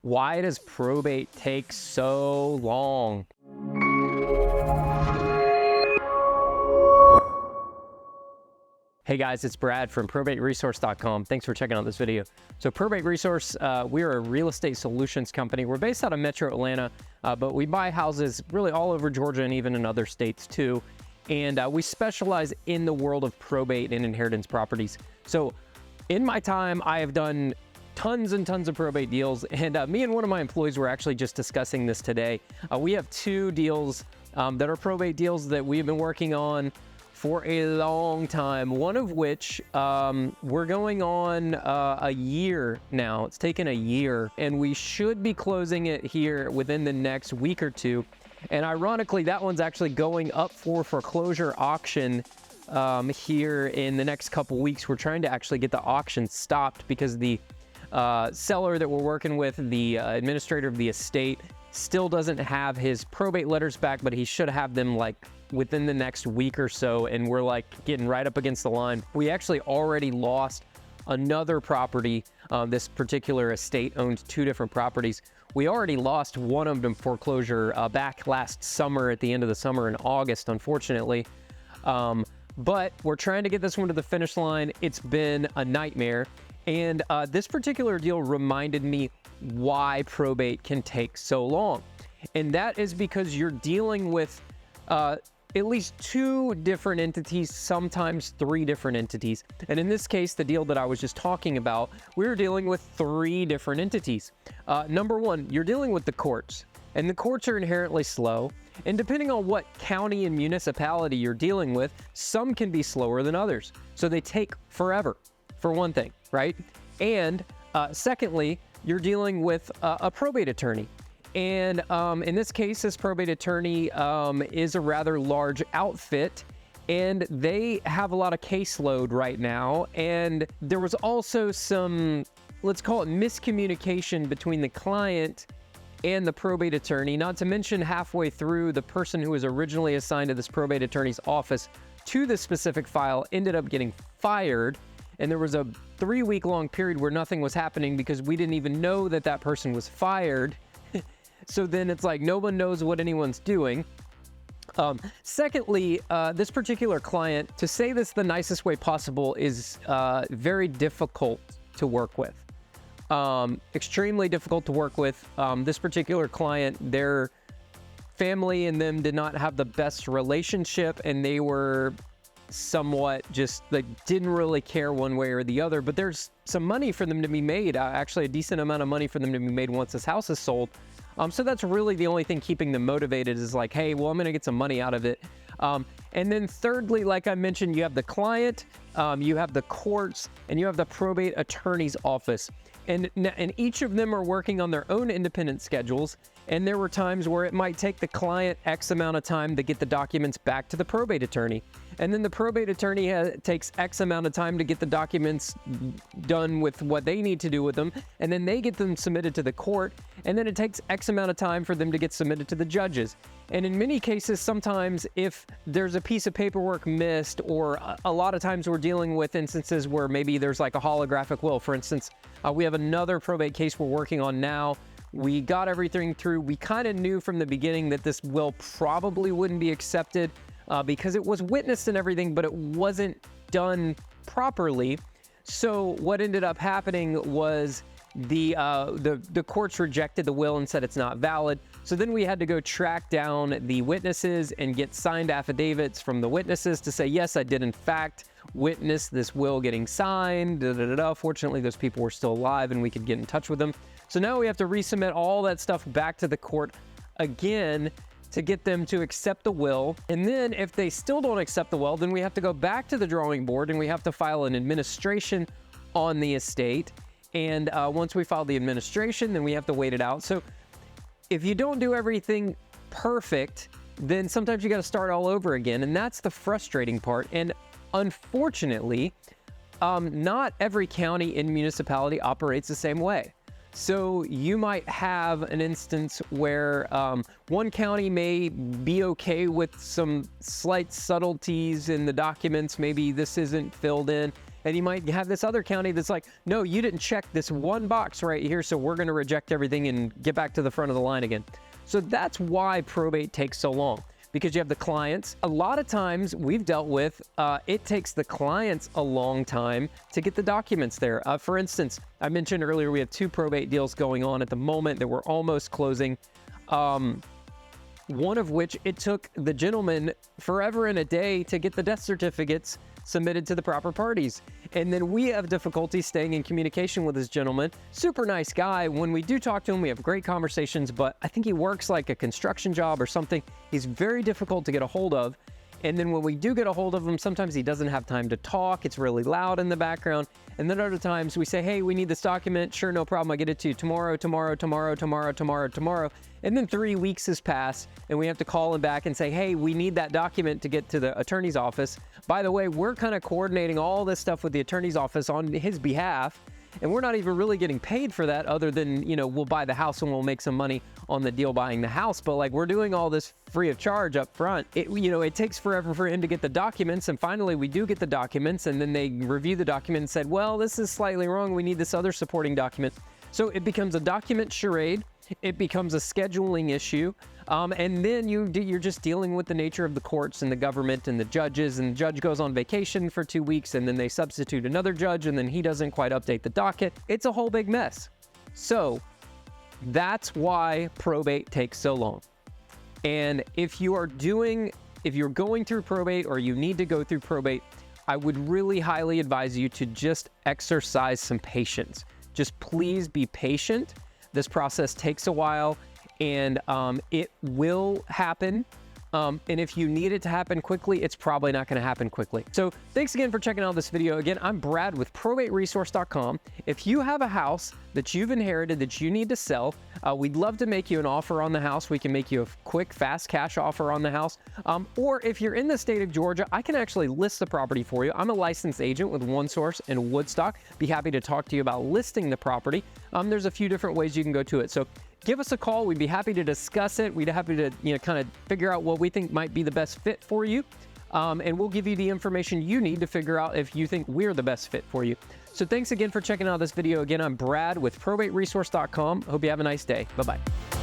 Why does probate take so long? Hey guys, it's Brad from probateresource.com. Thanks for checking out this video. So Probate Resource, we're a real estate solutions company. We're based out of Metro Atlanta, but we buy houses really all over Georgia and even in other states too. And we specialize in the world of probate and inheritance properties. So in my time, I have done tons and tons of probate deals, and me and one of my employees were actually just discussing this today. We have two deals that are probate deals that we've been working on for a long time, one of which we're going on a year now. It's taken a year, and we should be closing it here within the next week or two. And ironically, that one's actually going up for foreclosure auction here in the next couple weeks. We're trying to actually get the auction stopped because the seller that we're working with, the administrator of the estate, still doesn't have his probate letters back, but he should have them like within the next week or so, and we're like getting right up against the line. We actually already lost another property. This particular estate owned two different properties. We already lost one of them foreclosure back last summer, at the end of the summer in August, unfortunately. But we're trying to get this one to the finish line. It's been a nightmare. And this particular deal reminded me why probate can take so long. And that is because you're dealing with at least two different entities, sometimes three different entities. And in this case, the deal that I was just talking about, we were dealing with three different entities. Number one, you're dealing with the courts, and the courts are inherently slow. And depending on what county and municipality you're dealing with, some can be slower than others. So they take forever, for one thing, right? And secondly, you're dealing with a probate attorney. And in this case, this probate attorney is a rather large outfit, and they have a lot of caseload right now. And there was also some, let's call it miscommunication between the client and the probate attorney, not to mention halfway through, the person who was originally assigned to this probate attorney's office to this specific file ended up getting fired. And there was a 3-week-long period where nothing was happening because we didn't even know that that person was fired. So then it's like no one knows what anyone's doing. Secondly, this particular client, to say this the nicest way possible, is very difficult to work with. Extremely difficult to work with. This particular client, their family and them did not have the best relationship, and they were somewhat just like didn't really care one way or the other. But there's some money for them to be made, actually a decent amount of money for them to be made once this house is sold. So that's really the only thing keeping them motivated, is like, hey, well, I'm going to get some money out of it. And then thirdly, like I mentioned, you have the client, you have the courts, and you have the probate attorney's office. And each of them are working on their own independent schedules. And there were times where it might take the client X amount of time to get the documents back to the probate attorney. And then the probate attorney takes X amount of time to get the documents done with what they need to do with them. And then they get them submitted to the court. And then it takes X amount of time for them to get submitted to the judges. And in many cases, sometimes if there's a piece of paperwork missed, or a lot of times we're dealing with instances where maybe there's like a holographic will. For instance, we have another probate case we're working on now. We got everything through. We kind of knew from the beginning that this will probably wouldn't be accepted because it was witnessed and everything, but it wasn't done properly. So what ended up happening was the courts rejected the will and said it's not valid. So then we had to go track down the witnesses and get signed affidavits from the witnesses to say, yes, I did in fact witness this will getting signed. Fortunately, those people were still alive and we could get in touch with them. So now we have to resubmit all that stuff back to the court again to get them to accept the will. And then if they still don't accept the will, then we have to go back to the drawing board and we have to file an administration on the estate. And once we file the administration, then we have to wait it out. So if you don't do everything perfect, then sometimes you got to start all over again. And that's the frustrating part. And unfortunately, not every county and municipality operates the same way. So you might have an instance where one county may be okay with some slight subtleties in the documents. Maybe this isn't filled in. And you might have this other county that's like, no, you didn't check this one box right here, so we're going to reject everything and get back to the front of the line again. So that's why probate takes so long, because you have the clients. A lot of times we've dealt with, it takes the clients a long time to get the documents there. For instance, I mentioned earlier we have 2 probate deals going on at the moment that we're almost closing. One of which it took the gentleman forever and a day to get the death certificates submitted to the proper parties. And then we have difficulty staying in communication with this gentleman. Super nice guy. When we do talk to him, we have great conversations, but I think he works like a construction job or something. He's very difficult to get a hold of. And then when we do get a hold of him, sometimes he doesn't have time to talk. It's really loud in the background. And then other times we say, hey, we need this document. Sure, no problem. I get it to you tomorrow. And then 3 weeks has passed and we have to call him back and say, hey, we need that document to get to the attorney's office. By the way, we're kind of coordinating all this stuff with the attorney's office on his behalf. And we're not even really getting paid for that other than, you know, we'll buy the house and we'll make some money on the deal buying the house. But like, we're doing all this free of charge up front. It takes forever for him to get the documents. And finally we do get the documents and then they review the document and said, well, this is slightly wrong. We need this other supporting document. So it becomes a document charade. It becomes a scheduling issue. And then you're just dealing with the nature of the courts and the government and the judges, and the judge goes on vacation for 2 weeks and then they substitute another judge and then he doesn't quite update the docket. It's a whole big mess. So that's why probate takes so long. And if you're going through probate or you need to go through probate, I would really highly advise you to just exercise some patience. Just please be patient. This process takes a while and it will happen. And if you need it to happen quickly, it's probably not going to happen quickly. So thanks again for checking out this video. Again, I'm Brad with probateresource.com. If you have a house that you've inherited that you need to sell, we'd love to make you an offer on the house. We can make you a quick, fast cash offer on the house. Or if you're in the state of Georgia, I can actually list the property for you. I'm a licensed agent with One Source in Woodstock. Be happy to talk to you about listing the property. There's a few different ways you can go to it. So give us a call. We'd be happy to discuss it. We'd be happy to, kind of figure out what we think might be the best fit for you. And we'll give you the information you need to figure out if you think we're the best fit for you. So thanks again for checking out this video. Again, I'm Brad with probateresource.com. Hope you have a nice day. Bye-bye.